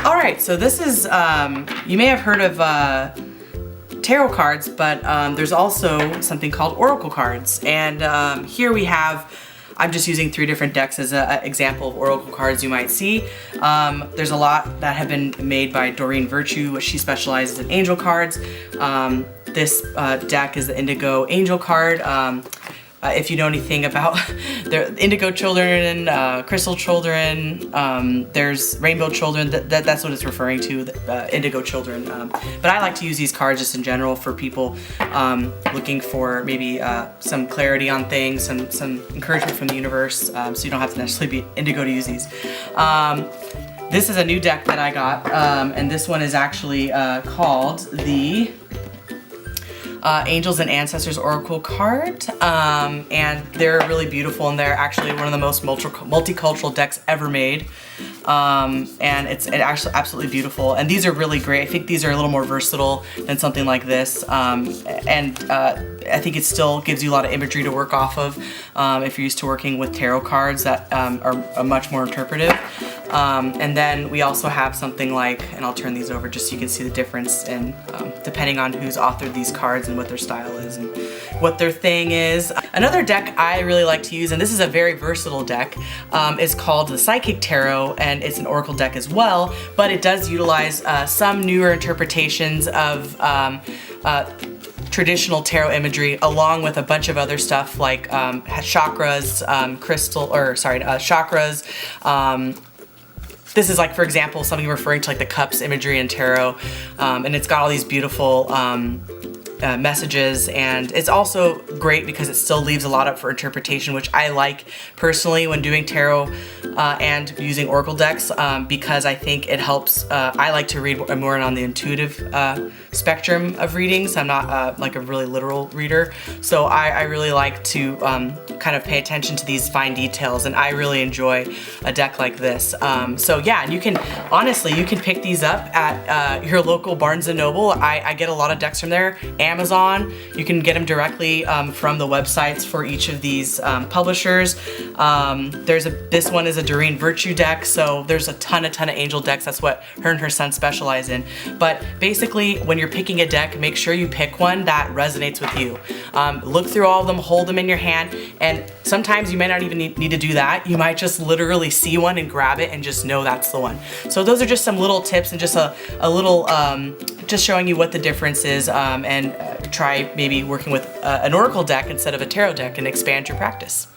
All right, so this is, you may have heard of tarot cards, but there's also something called oracle cards. And here we have, I'm just using 3 different decks as an example of oracle cards you might see. There's a lot that have been made by Doreen Virtue. She specializes in angel cards. This deck is the Indigo Angel card. If you know anything about the indigo children, crystal children, there's rainbow children, that's what it's referring to, the indigo children. But I like to use these cards just in general for people looking for maybe some clarity on things, some encouragement from the universe, so you don't have to necessarily be indigo to use these. This is a new deck that I got, and this one is actually called the Angels and Ancestors Oracle card, and they're really beautiful, and they're actually one of the most multicultural decks ever made, and it's actually absolutely beautiful. And these are really great. I think these are a little more versatile than something like this, and I think it still gives you a lot of imagery to work off of if you're used to working with tarot cards that are much more interpretive. And then we also have something like, and I'll turn these over just so you can see the difference in depending on who's authored these cards and what their style is and what their thing is. Another deck I really like to use, and this is a very versatile deck, is called the Psychic Tarot, and it's an oracle deck as well, but it does utilize some newer interpretations of traditional tarot imagery, along with a bunch of other stuff like chakras, chakras. This is like, for example, something referring to like the cups imagery in tarot, and it's got all these beautiful messages, and it's also great because it still leaves a lot up for interpretation, which I like personally when doing tarot and using oracle decks, because I think it helps. I like to read more on the intuitive spectrum of readings. I'm not like a really literal reader, so I really like to kind of pay attention to these fine details, and I really enjoy a deck like this. So yeah, and you can, honestly, you can pick these up at your local Barnes & Noble. I get a lot of decks from there. Amazon, you can get them directly from the websites for each of these publishers. This one is a Doreen Virtue deck, so there's a ton of angel decks. That's what her and her son specialize in. But basically, when you're picking a deck, make sure you pick one that resonates with you. Look through all of them, hold them in your hand, and sometimes you might not even need to do that. You might just literally see one and grab it and just know that's the one. So those are just some little tips and just a little, just showing you what the difference is, and try maybe working with an oracle deck instead of a tarot deck and expand your practice.